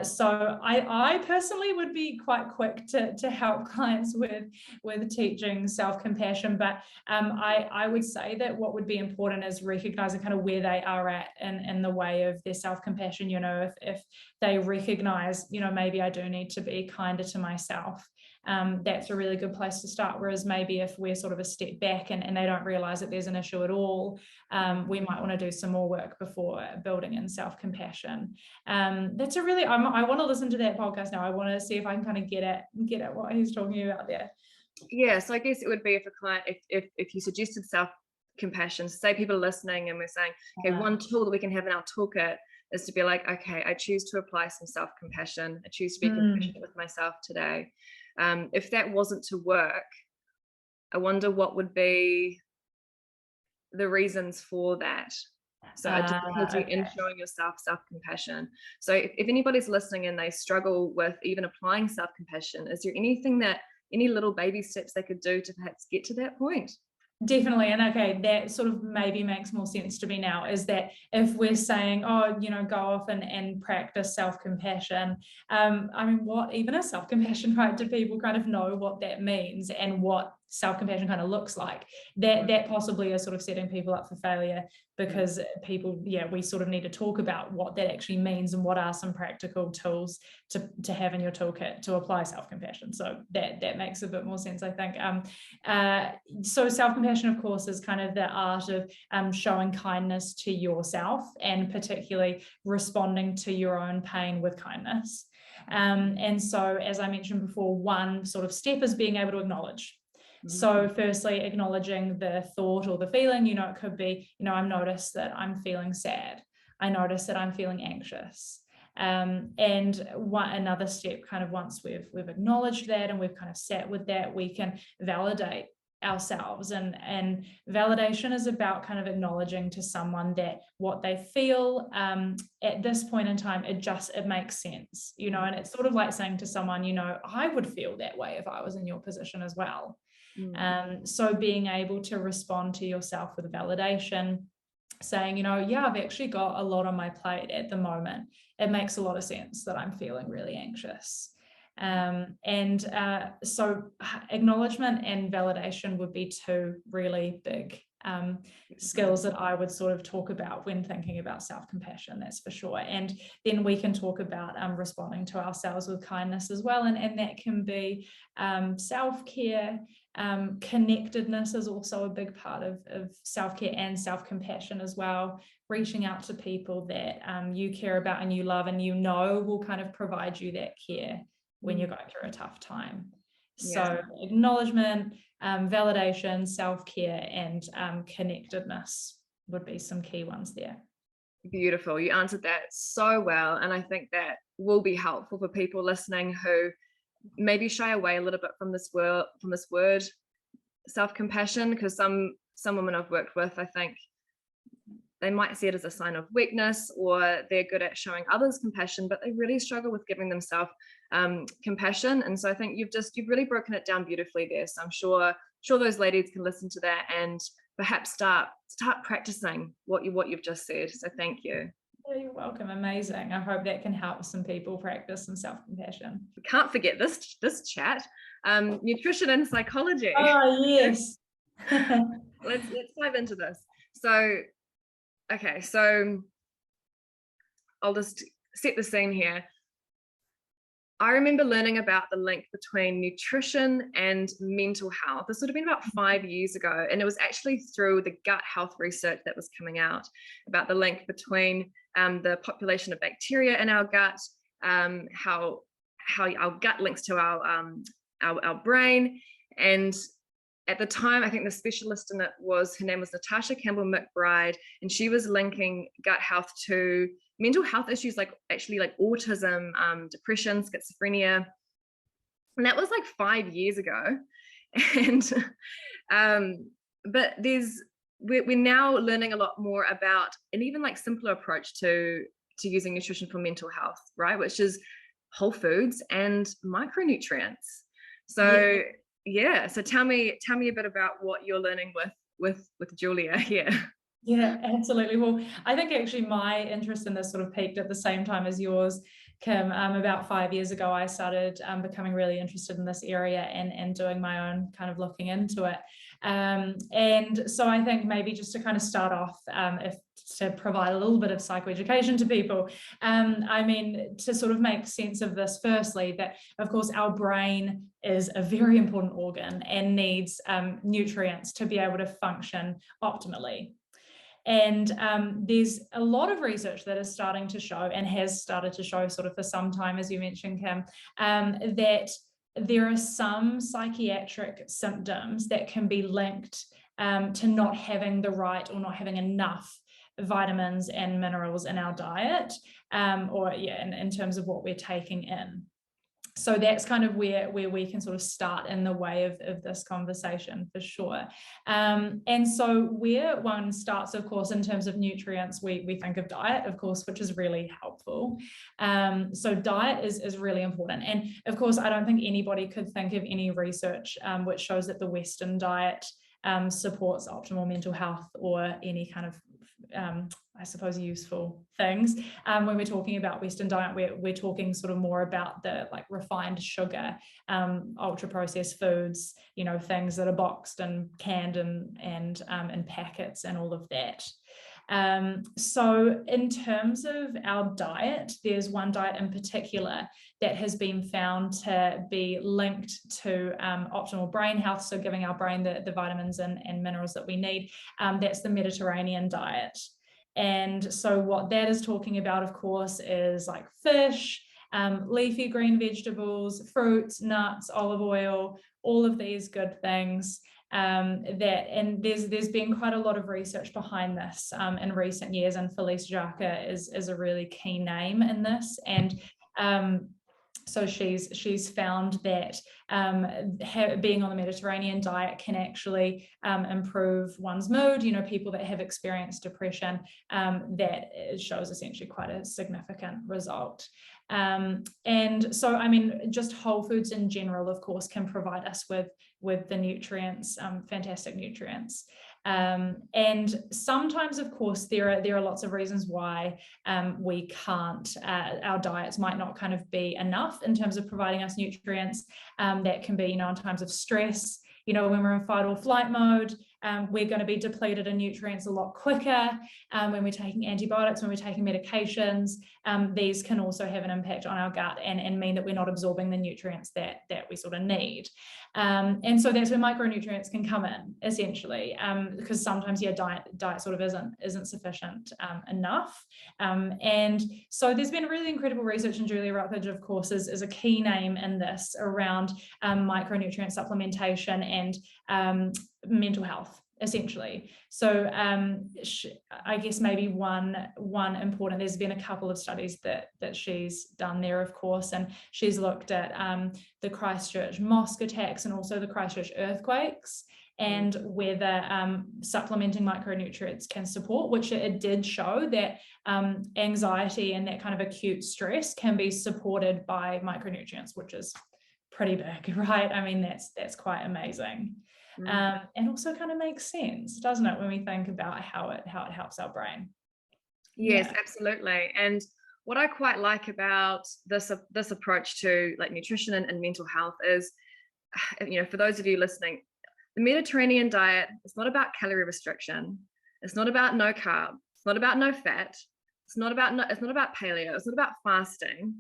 So I personally would be quite quick to help clients with teaching self-compassion, but I would say that what would be important is recognizing kind of where they are at in the way of their self-compassion. You know, if they recognize, you know, maybe I do need to be kinder to myself, that's a really good place to start. Whereas maybe if we're sort of a step back and they don't realize that there's an issue at all, we might want to do some more work before building in self-compassion. That's a really, I want to listen to that podcast now. I want to see if I can kind of get at what he's talking about there. Yeah, so I guess it would be if a client, if you suggested self-compassion, say people are listening and we're saying, okay, one tool that we can have in our toolkit is to be like, okay, I choose to apply some self-compassion. I choose to be compassionate with myself today. If that wasn't to work, I wonder what would be the reasons for that. So a difficulty in showing yourself self-compassion. So if anybody's listening and they struggle with even applying self-compassion, is there any little baby steps they could do to perhaps get to that point? Definitely. And okay, that sort of maybe makes more sense to me now, is that if we're saying, oh, you know, go off and practice self-compassion, I mean, what even is self-compassion, right? Do people kind of know what that means and what self-compassion kind of looks like? That possibly is sort of setting people up for failure, because people, yeah, we sort of need to talk about what that actually means and what are some practical tools to have in your toolkit to apply self-compassion. So that makes a bit more sense, I think. So self-compassion, of course, is kind of the art of showing kindness to yourself, and particularly responding to your own pain with kindness. And so, as I mentioned before, one sort of step is being able to acknowledge. So firstly, acknowledging the thought or the feeling. You know, it could be, you know, I notice that I'm feeling sad. I notice that I'm feeling anxious. And another step, kind of once we've acknowledged that and we've kind of sat with that, we can validate ourselves. And validation is about kind of acknowledging to someone that what they feel at this point in time, it makes sense, you know. And it's sort of like saying to someone, you know, I would feel that way if I was in your position as well. So being able to respond to yourself with validation, saying, you know, yeah, I've actually got a lot on my plate at the moment. It makes a lot of sense that I'm feeling really anxious. So acknowledgement and validation would be two really big skills that I would sort of talk about when thinking about self-compassion, that's for sure. And then we can talk about responding to ourselves with kindness as well. And that can be self-care. Connectedness is also a big part of self-care and self-compassion as well. Reaching out to people that you care about and you love and you know will kind of provide you that care when you're going through a tough time. So acknowledgement, validation, self-care, and connectedness would be some key ones there. Beautiful. You answered that so well. And I think that will be helpful for people listening who maybe shy away a little bit from this word self-compassion, because some women I've worked with, I think they might see it as a sign of weakness, or they're good at showing others compassion, but they really struggle with giving themselves compassion. And so I think you've really broken it down beautifully there. So I'm sure those ladies can listen to that and perhaps start practicing what you've just said. So thank you. You're welcome. Amazing. I hope that can help some people practice some self-compassion. We can't forget this chat. Nutrition and psychology. Oh yes. let's dive into this. So okay, so I'll just set the scene here. I remember learning about the link between nutrition and mental health. This would have been about 5 years ago. And it was actually through the gut health research that was coming out about the link between the population of bacteria in our gut, how our gut links to our brain. And at the time, I think the specialist in it her name was Natasha Campbell McBride, and she was linking gut health to mental health issues, like autism, depression, schizophrenia. And that was like 5 years ago. And but we're now learning a lot more about an even like simpler approach to using nutrition for mental health, right? Which is whole foods and micronutrients. So so tell me a bit about what you're learning with Julia here. Yeah, absolutely. Well, I think actually my interest in this sort of peaked at the same time as yours, Kim. About 5 years ago, I started becoming really interested in this area and doing my own kind of looking into it. And so I think maybe just to kind of start off, if to provide a little bit of psychoeducation to people, I mean, to sort of make sense of this, firstly, that of course our brain is a very important organ and needs nutrients to be able to function optimally. And there's a lot of research that is starting to show, and has started to show sort of for some time, as you mentioned, Kim, that there are some psychiatric symptoms that can be linked to not having the right or not having enough vitamins and minerals in our diet, in terms of what we're taking in. So that's kind of where we can sort of start in the way of this conversation, for sure. And so where one starts, of course, in terms of nutrients, we think of diet, of course, which is really helpful. So diet is really important. And of course, I don't think anybody could think of any research which shows that the Western diet supports optimal mental health or any kind of I suppose useful things. When we're talking about Western diet, we're talking sort of more about the like refined sugar, ultra processed foods, you know, things that are boxed and canned and in packets and all of that. So in terms of our diet, there's one diet in particular that has been found to be linked to optimal brain health, so giving our brain the vitamins and minerals that we need. That's the Mediterranean diet. And so what that is talking about, of course, is like fish, leafy green vegetables, fruits, nuts, olive oil, all of these good things. And there's been quite a lot of research behind this in recent years, and Felice Jacques is a really key name in this. And so she's found that being on the Mediterranean diet can actually improve one's mood. You know, people that have experienced depression, that shows essentially quite a significant result. And so, I mean, just whole foods in general, of course, can provide us with the nutrients, fantastic nutrients. And sometimes, of course, there are lots of reasons why we can't, our diets might not kind of be enough in terms of providing us nutrients. That can be, you know, in times of stress, you know, when we're in fight or flight mode, we're going to be depleted in nutrients a lot quicker. When we're taking antibiotics, when we're taking medications, these can also have an impact on our gut and mean that we're not absorbing the nutrients that we sort of need. And so that's where micronutrients can come in, essentially, because sometimes diet sort of isn't sufficient enough. And so there's been really incredible research, and Julia Rutledge, of course, is a key name in this around micronutrient supplementation and mental health, essentially. So I guess maybe one important, there's been a couple of studies that she's done there, of course, and she's looked at the Christchurch mosque attacks and also the Christchurch earthquakes, and whether supplementing micronutrients can support, which it did show that anxiety and that kind of acute stress can be supported by micronutrients, which is pretty big, right? I mean, that's quite amazing. And also kind of makes sense, doesn't it, when we think about how it helps our brain? Yes, absolutely. And what I quite like about this approach to like nutrition and mental health is, you know, for those of you listening, the Mediterranean diet is not about calorie restriction. It's not about no carb. It's not about no fat. It's not about paleo. It's not about fasting.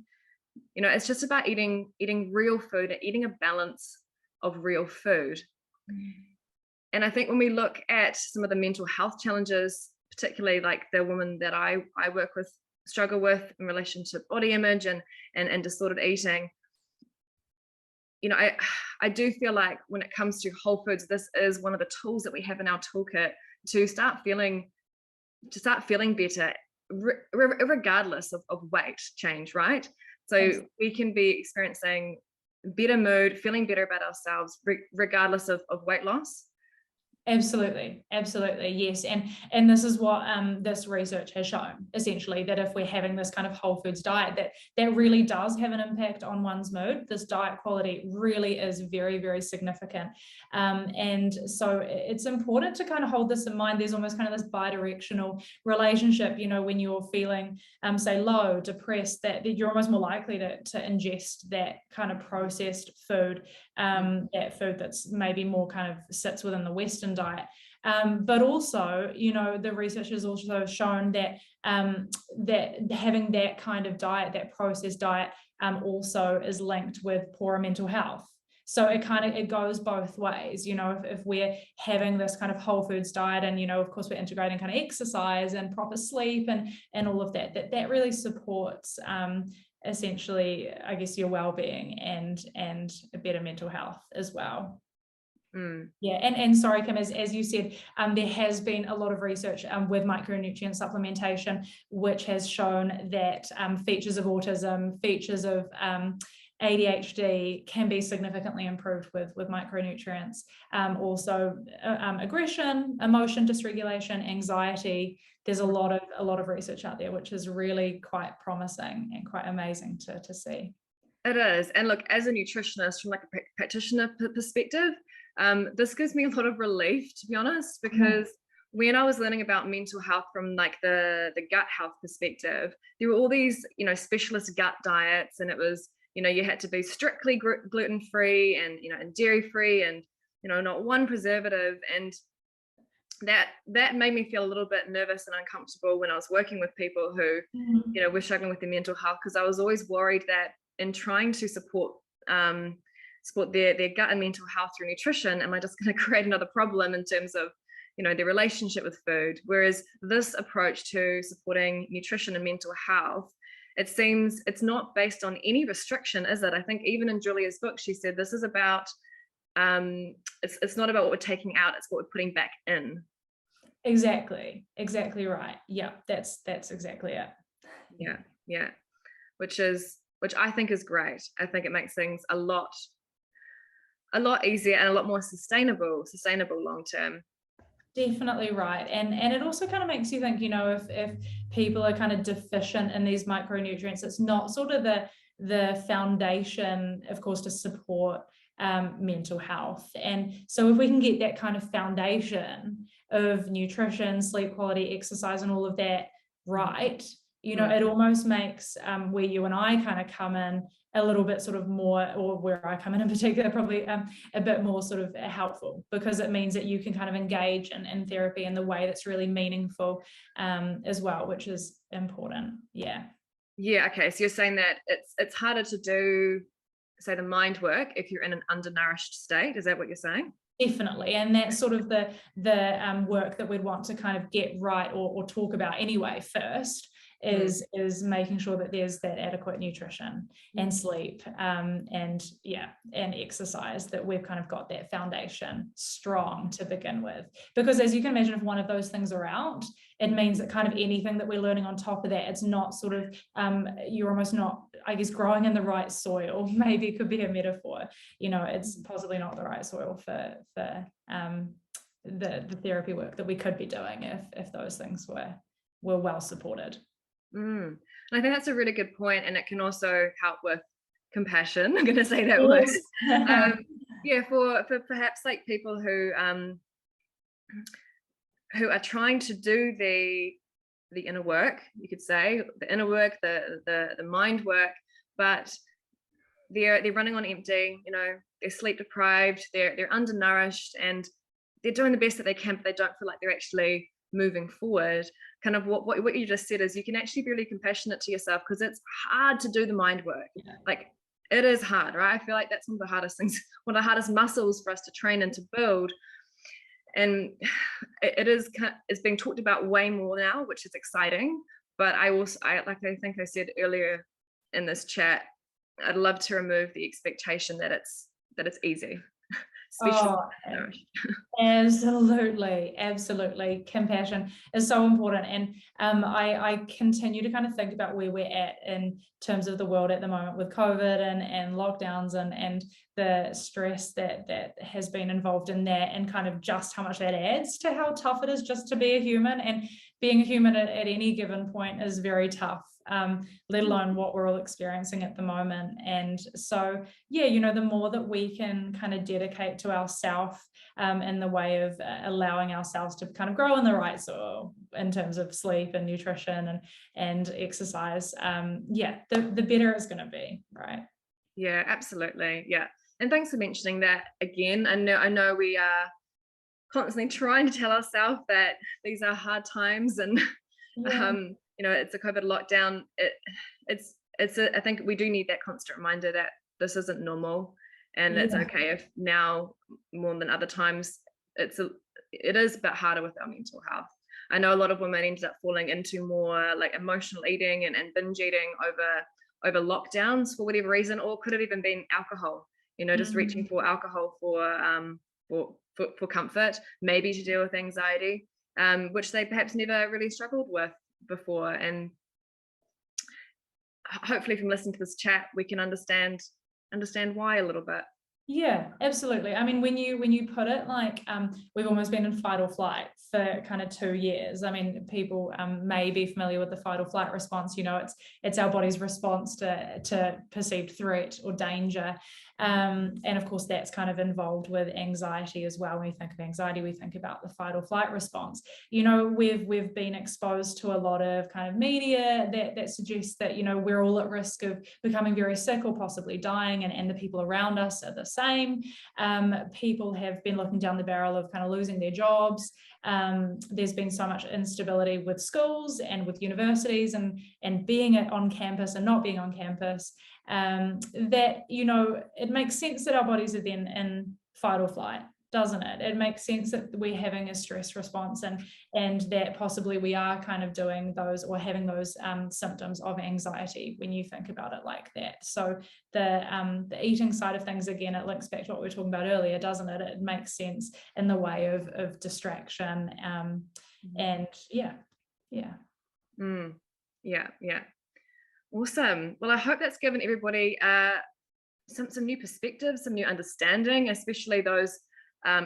You know, it's just about eating real food and eating a balance of real food. And I think when we look at some of the mental health challenges, particularly like the women that I work with struggle with in relation to body image and disordered eating, you know, I do feel like when it comes to whole foods, this is one of the tools that we have in our toolkit to start feeling better, regardless of weight change, right? So we can be experiencing better mood, feeling better about ourselves, regardless of weight loss. Absolutely, absolutely, yes. And this is what this research has shown, essentially, that if we're having this kind of whole foods diet, that really does have an impact on one's mood. This diet quality really is very, very significant. And so it's important to kind of hold this in mind. There's almost kind of this bi-directional relationship, you know, when you're feeling, say, low, depressed, that you're almost more likely to ingest that kind of processed food, that food that's maybe more kind of sits within the Western diet. But also, you know, the research has also shown that that having that kind of diet, that processed diet, also is linked with poorer mental health. So it goes both ways, you know, if we're having this kind of whole foods diet, and, you know, of course we're integrating kind of exercise and proper sleep and all of that really supports essentially, I guess, your well-being and a better mental health as well. Yeah, and sorry, Kim, as you said, there has been a lot of research with micronutrient supplementation, which has shown that features of autism, features of ADHD can be significantly improved with micronutrients. Also, aggression, emotion dysregulation, anxiety. There's a lot of research out there, which is really quite promising and quite amazing to see. It is. And look, as a nutritionist, from like a practitioner perspective, this gives me a lot of relief, to be honest, because when I was learning about mental health from like the gut health perspective, there were all these, you know, specialist gut diets, and it was, you know, you had to be strictly gluten-free and, you know, and dairy-free, and, you know, not one preservative. And that made me feel a little bit nervous and uncomfortable when I was working with people who, you know, were struggling with their mental health, because I was always worried that in trying to support their gut and mental health through nutrition, am I just going to create another problem in terms of, you know, their relationship with food? Whereas this approach to supporting nutrition and mental health, it seems it's not based on any restriction, is it? I think even in Julia's book, she said this is about, it's not about what we're taking out, it's what we're putting back in. Exactly right. Yeah, that's exactly it. Yeah, which I think is great. I think it makes things a lot easier and a lot more sustainable long term. Definitely right. And it also kind of makes you think, you know, if people are kind of deficient in these micronutrients, it's not sort of the foundation, of course, to support mental health. And so if we can get that kind of foundation of nutrition, sleep quality, exercise, and all of that right, you know, it almost makes where you and I kind of come in a little bit sort of more, or where I come in particular, probably a bit more sort of helpful, because it means that you can kind of engage in therapy in the way that's really meaningful as well, which is important. Yeah, okay, so you're saying that it's harder to do, say, the mind work if you're in an undernourished state. Is that what you're saying? Definitely. And that's sort of the work that we'd want to kind of get right, or talk about anyway first, is making sure that there's that adequate nutrition and sleep and exercise, that we've kind of got that foundation strong to begin with. Because as you can imagine, if one of those things are out, it means that kind of anything that we're learning on top of that, it's not sort of you're almost not, I guess, growing in the right soil. Maybe it could be a metaphor, you know, it's possibly not the right soil for the therapy work that we could be doing if those things were well supported. And I think that's a really good point, and it can also help with compassion. I'm going to say that Yes. word. For perhaps like people who are trying to do the inner work, you could say, the inner work, the mind work, but they're running on empty. You know, they're sleep deprived, they're undernourished, and they're doing the best that they can, but they don't feel like they're actually moving forward. Kind of what you just said is, you can actually be really compassionate to yourself, because it's hard to do the mind work. Like, it is hard, right? I feel like that's one of the hardest things, one of the hardest muscles for us to train and to build. And it's being talked about way more now, which is exciting. But I think I said earlier in this chat, I'd love to remove the expectation that it's easy. Absolutely. Compassion is so important. And I continue to kind of think about where we're at in terms of the world at the moment with COVID and lockdowns and the stress that has been involved in that, and kind of just how much that adds to how tough it is just to be a human. And being a human at any given point is very tough, let alone what we're all experiencing at the moment. And so, yeah, the more that we can kind of dedicate to ourselves, in the way of allowing ourselves to kind of grow in the right soil in terms of sleep and nutrition and exercise, the better it's going to be, right? Yeah, absolutely. Yeah. And thanks for mentioning that again. I know we are constantly trying to tell ourselves that these are hard times, and it's a COVID lockdown. I think we do need that constant reminder that this isn't normal, and it's okay if now more than other times it is a bit harder with our mental health. I know a lot of women ended up falling into more like emotional eating and binge eating over lockdowns for whatever reason, or could have even been alcohol, just reaching for alcohol for comfort, maybe to deal with anxiety, which they perhaps never really struggled with before. And hopefully from listening to this chat, we can understand why a little bit. Yeah, absolutely. I mean, when you put it like, we've almost been in fight or flight for kind of 2 years. I mean, people may be familiar with the fight or flight response. It's our body's response to perceived threat or danger. And of course, that's kind of involved with anxiety as well. When we think of anxiety, we think about the fight or flight response. We've been exposed to a lot of kind of media that suggests that, we're all at risk of becoming very sick or possibly dying, and the people around us are the same. People have been looking down the barrel of kind of losing their jobs. There's been so much instability with schools and with universities and being on campus and not being on campus, that, it makes sense that our bodies are then in fight or flight, doesn't it? It makes sense that we're having a stress response, and that possibly we are kind of doing those or having those symptoms of anxiety when you think about it like that. So the eating side of things, again, it links back to what we were talking about earlier, doesn't it? It makes sense in the way of distraction, and yeah. Awesome. Well, I hope that's given everybody some new perspectives, some new understanding, especially those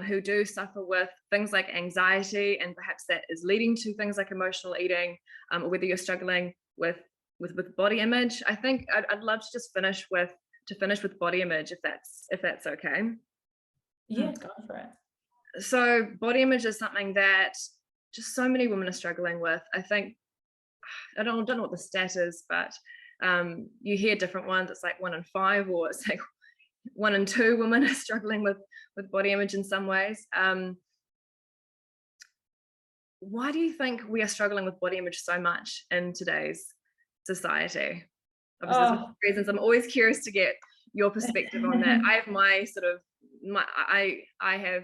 who do suffer with things like anxiety, and perhaps that is leading to things like emotional eating, or whether you're struggling with body image. I think I'd love to just finish with body image, if that's okay. Yeah, go for it. So body image is something that just so many women are struggling with. I think, I don't know what the stat is, but you hear different ones. It's like 1 in 5, or it's like 1 in 2 women are struggling with body image in some ways. Why do you think we are struggling with body image so much in today's society? Obviously, there's reasons. I'm always curious to get your perspective on that. I have I have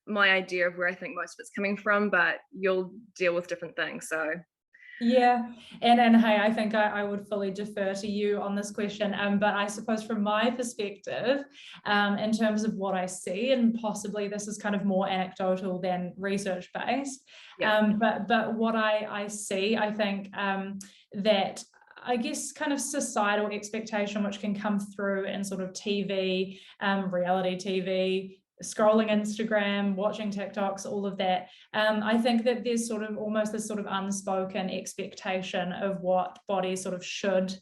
my idea of where I think most of it's coming from, but you'll deal with different things. So yeah, and hey, I think I would fully defer to you on this question, but I suppose from my perspective, in terms of what I see, and possibly this is kind of more anecdotal than research based, but what I see, I think that, I guess, kind of societal expectation, which can come through in sort of TV, reality TV, scrolling Instagram, watching TikToks, all of that. I think that there's sort of almost this sort of unspoken expectation of what bodies sort of should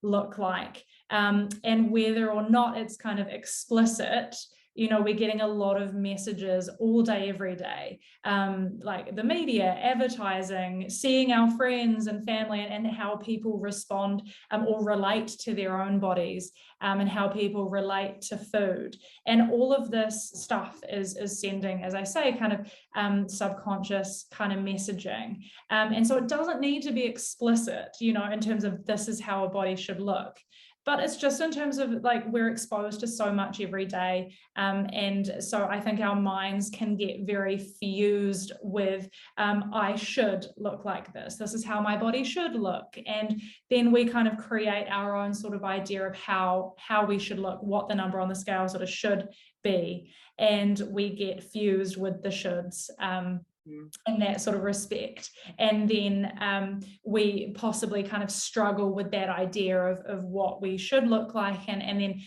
look like. And whether or not it's kind of explicit, we're getting a lot of messages all day, every day, like the media, advertising, seeing our friends and family, and how people respond or relate to their own bodies, and how people relate to food. And all of this stuff is sending, as I say, kind of subconscious kind of messaging. And so it doesn't need to be explicit, in terms of this is how a body should look. But it's just in terms of like, we're exposed to so much every day. And so I think our minds can get very fused with, I should look like this. This is how my body should look. And then we kind of create our own sort of idea of how we should look, what the number on the scale sort of should be. And we get fused with the shoulds. in that sort of respect. And then we possibly kind of struggle with that idea of what we should look like. And then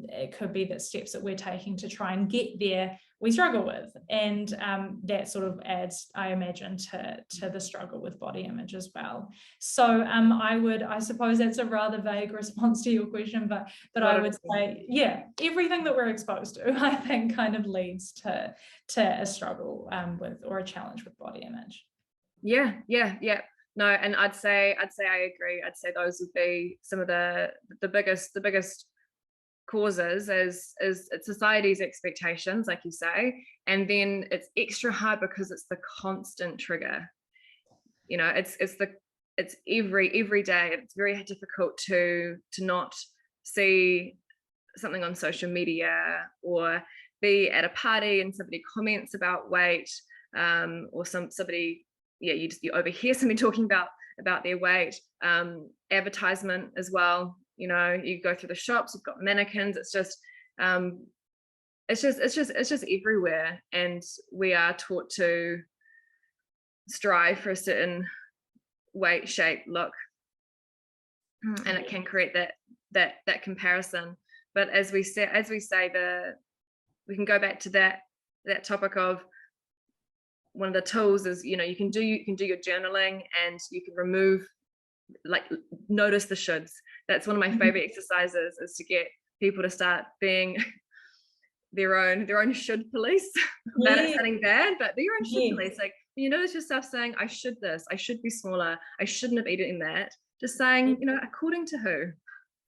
it could be that steps that we're taking to try and get there, we struggle with. And that sort of adds, I imagine, to the struggle with body image as well. So I suppose that's a rather vague response to your question, but I would say, yeah, everything that we're exposed to, I think, kind of leads to a struggle with, or a challenge with body image. Yeah. No, and I'd say I agree. I'd say those would be some of the biggest causes is society's expectations, like you say, and then it's extra hard because it's the constant trigger. It's every day. It's very difficult to not see something on social media, or be at a party and somebody comments about weight, or somebody, you overhear somebody talking about their weight. Advertisement as well. You go through the shops, you've got mannequins. It's just everywhere, and we are taught to strive for a certain weight, shape, look, and it can create that comparison. But as we say, we can go back to that topic of one of the tools is, you can do your journaling, and you can remove, like, notice the shoulds. That's one of my favorite exercises, is to get people to start being their own should police. About it sounding bad, but be your own should police. Like, you notice yourself saying, I should this, I should be smaller, I shouldn't have eaten that. Just saying, according to who?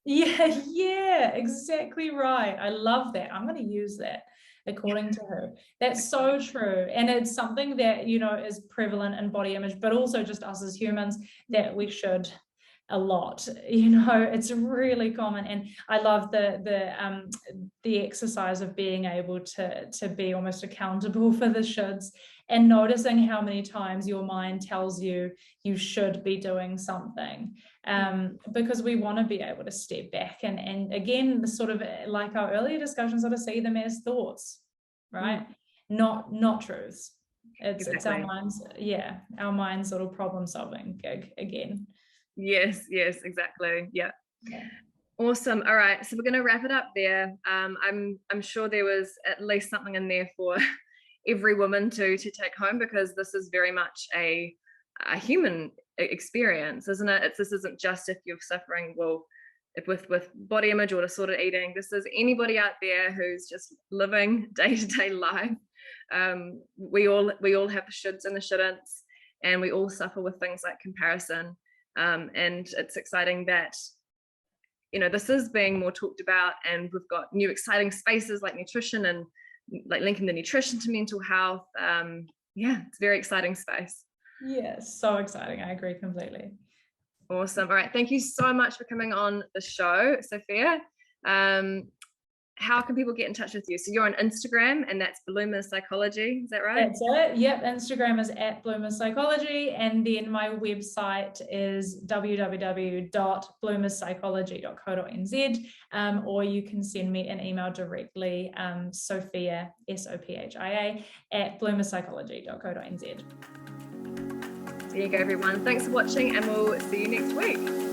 Yeah, exactly right. I love that. I'm going to use that. According to who. That's so true. And it's something that, is prevalent in body image, but also just us as humans, that we should a lot. It's really common. And I love the exercise of being able to be almost accountable for the shoulds, and noticing how many times your mind tells you should be doing something, because we want to be able to step back and again, the sort of, like our earlier discussion, sort of see them as thoughts, right? Not truths. It's our mind's sort of problem solving gig again. Yes, exactly. Yeah. Awesome. All right, so we're going to wrap it up there. I'm sure there was at least something in there for every woman to take home, because this is very much a human experience, isn't it? This isn't just if you're suffering with body image or disordered eating. This is anybody out there who's just living day-to-day life. We all have the shoulds and the shouldn'ts, and we all suffer with things like comparison. And it's exciting that this is being more talked about, and we've got new exciting spaces like nutrition, and like linking the nutrition to mental health. It's a very exciting space. Yes, so exciting. I agree completely. Awesome. All right, thank you so much for coming on the show, Sophia. How can people get in touch with you? So you're on Instagram, and that's Bloomers Psychology, is that right? That's it. Yep. Instagram is @Bloomers Psychology, and then my website is www.bloomerspsychology.co.nz, or you can send me an email directly, Sophia, Sophia, @bloomerspsychology.co.nz. There you go, everyone. Thanks for watching, and we'll see you next week.